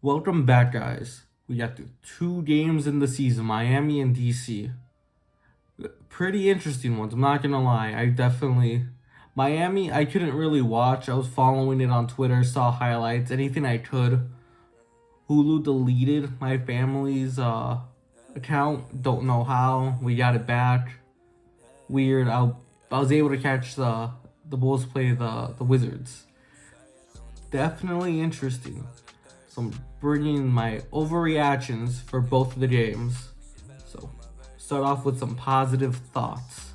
Welcome back, guys. We got the two games in the season, Miami and DC. Pretty interesting ones, I'm not gonna lie. Miami, I couldn't really watch. I was following it on Twitter, saw highlights, anything I could. Hulu deleted my family's account. Don't know how. We got it back. Weird. I was able to catch the Bulls play the Wizards. Definitely interesting. So I'm bringing my overreactions for both of the games. So start off with some positive thoughts.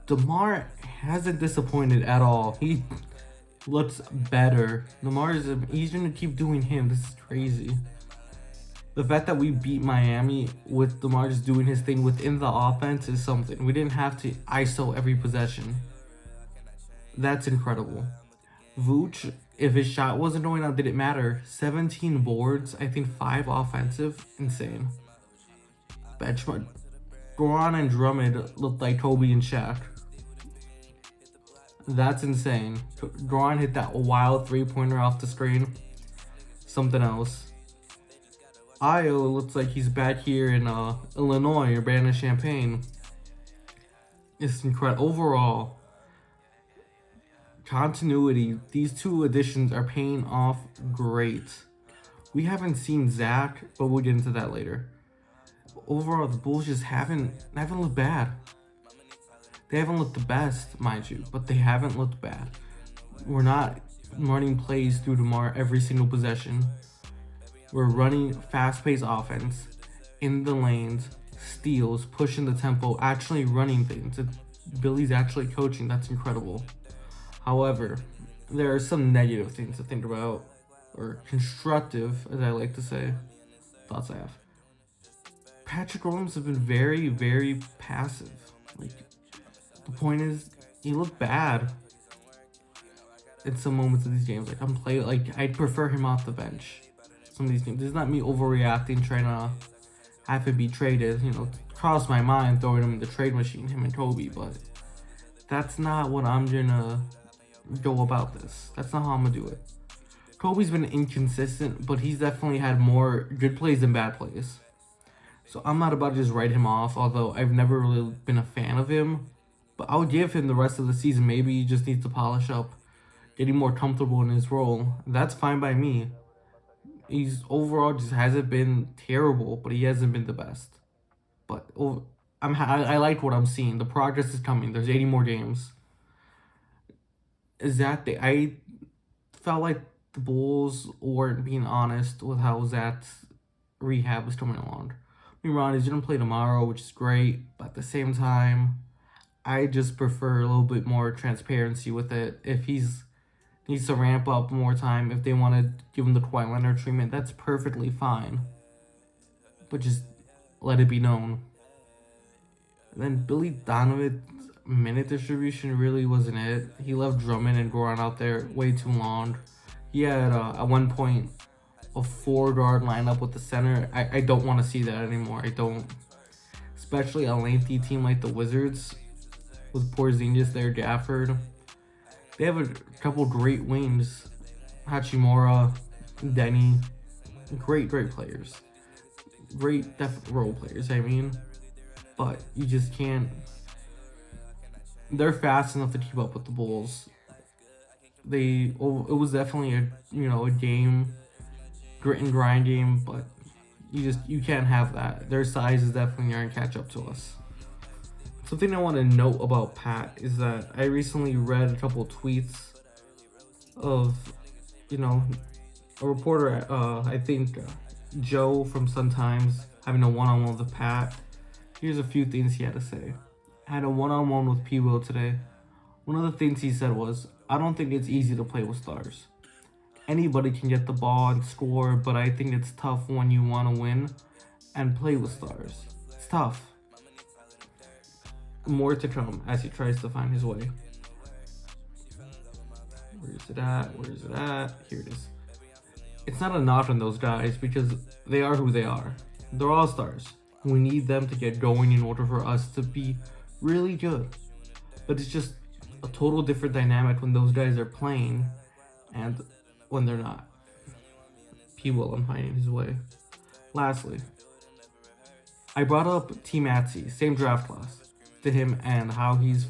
DeMar hasn't disappointed at all. He looks better. He's gonna keep doing him. This is crazy. The fact that we beat Miami with DeMar just doing his thing within the offense is something. We didn't have to ISO every possession. That's incredible. Vooch, if his shot wasn't going out, did it matter? 17 boards, I think 5 offensive. Insane. Benchmark. Goran and Drummond looked like Kobe and Shaq. That's insane. Goran hit that wild 3-pointer off the screen. Something else. Ayo looks like he's back here in Illinois, Urbana-Champaign. It's incredible. Overall, continuity, these two additions are paying off great. We haven't seen Zach, but we'll get into that later. Overall, the Bulls just haven't looked bad. They haven't looked the best, mind you, but they haven't looked bad. We're not running plays through DeMar every single possession. We're running fast-paced offense in the lanes, steals, pushing the tempo, actually running things. Billy's actually coaching. That's incredible. However, there are some negative things to think about, or constructive, as I like to say, thoughts I have. Patrick Williams has been very, very passive. The point is, he looked bad in some moments of these games. I'd prefer him off the bench. Some of these games. This is not me overreacting, trying to have him be traded. Crossed my mind throwing him in the trade machine, him and Kobe, but that's not what I'm gonna go about this. That's not how I'm gonna do it. Kobe's been inconsistent, but he's definitely had more good plays than bad plays. So I'm not about to just write him off, although I've never really been a fan of him. But I'll give him the rest of the season. Maybe he just needs to polish up, getting more comfortable in his role. That's fine by me. He's overall just hasn't been terrible, but he hasn't been the best. But I like what I'm seeing. The progress is coming. There's 80 more games. I felt like the Bulls weren't being honest with how Zach's rehab was coming along. Ron is gonna play tomorrow, which is great, but at the same time, I just prefer a little bit more transparency with it. If he's needs to ramp up more time, if they want to give him the Kawhi Leonard treatment, that's perfectly fine. But just let it be known. And then Billy Donovan's minute distribution really wasn't it. He left Drummond and Goran out there way too long. He had at one point a 4-guard lineup with the center. I don't want to see that anymore. I don't. Especially a lengthy team like the Wizards with Porzingis there, Gafford. They have a couple great wings. Hachimura, Denny. Great players. Great role players, I mean. But you just can't. They're fast enough to keep up with the Bulls. It was definitely a game, grit and grind game, but you can't have that. Their size is definitely going to catch up to us. Something I want to note about Pat is that I recently read a couple tweets of, a reporter, I think Joe from Sun Times, having a one-on-one with Pat. Here's a few things he had to say. I had a one-on-one with P. Will today. One of the things he said was, I don't think it's easy to play with stars. Anybody can get the ball and score, but I think it's tough when you want to win and play with stars. It's tough. More to come as he tries to find his way. Where is it at? Here it is. It's not a knock on those guys because they are who they are. They're all stars. We need them to get going in order for us to be really good. But it's just a total different dynamic when those guys are playing and when they're not. he will in finding his way. Lastly, I brought up T. Matsy, same draft class, to him and how he's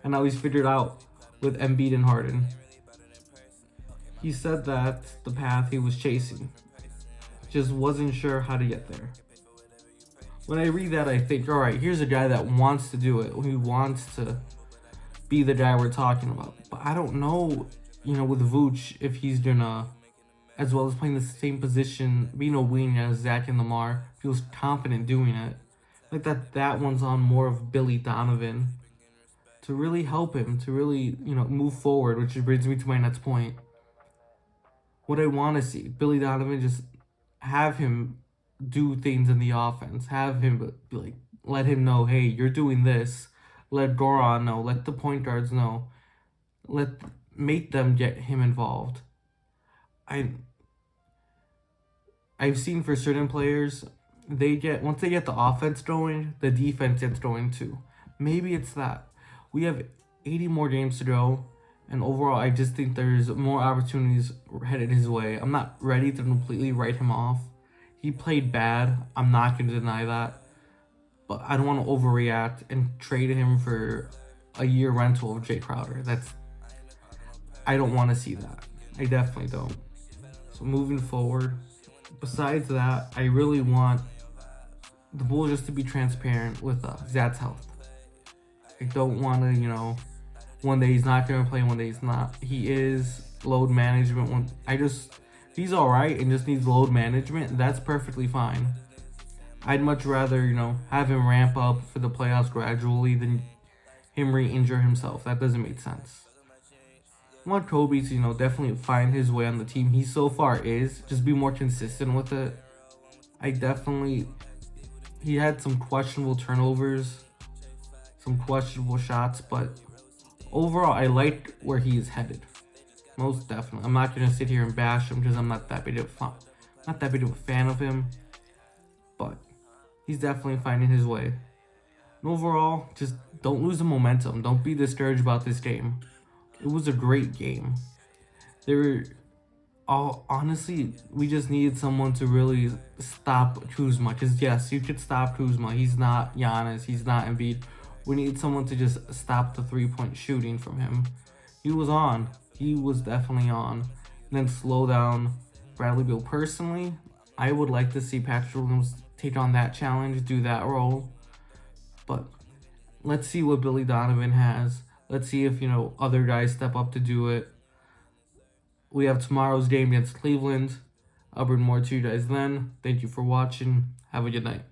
and how he's figured out with Embiid and Harden. He said that the path he was chasing just wasn't sure how to get there. When I read that, I think, all right, here's a guy that wants to do it, who wants to be the guy we're talking about. But I don't know, with Vooch, if he's gonna, as well as playing the same position, being a wing as Zach and Lamar, feels confident doing it. Like that one's on more of Billy Donovan to really help him, to really, move forward, which brings me to my next point. What I want to see, Billy Donovan, just have him do things in the offense. Have him be like, let him know, hey, you're doing this. Let Goran know. Let the point guards know. Make them get him involved. I've seen for certain players, once they get the offense going, the defense gets going too. Maybe it's that. We have 80 more games to go, and overall, I just think there's more opportunities headed his way. I'm not ready to completely write him off. He played bad. I'm not going to deny that. But I don't want to overreact and trade him for a year rental of Jay Crowder. I don't want to see that. I definitely don't. So moving forward, besides that, I really want the Bulls just to be transparent with Zach's health. I don't want to, one day he's not going to play, one day he's not. He is load management. If he's all right and just needs load management, that's perfectly fine. I'd much rather, have him ramp up for the playoffs gradually than him re-injure himself. That doesn't make sense. I want Kobe to, definitely find his way on the team. He so far is. Just be more consistent with it. He had some questionable turnovers, some questionable shots, but overall, I like where he is headed. Most definitely. I'm not going to sit here and bash him because I'm not that big of a fan of him. But he's definitely finding his way. And overall, just don't lose the momentum. Don't be discouraged about this game. It was a great game. Honestly, we just needed someone to really stop Kuzma. Because yes, you could stop Kuzma. He's not Giannis. He's not Embiid. We need someone to just stop the three-point shooting from him. He was on. He was definitely on. And then slow down Bradley Beal. Personally, I would like to see Patrick Williams take on that challenge, do that role. But let's see what Billy Donovan has. Let's see if, other guys step up to do it. We have tomorrow's game against Cleveland. I'll bring more to you guys then. Thank you for watching. Have a good night.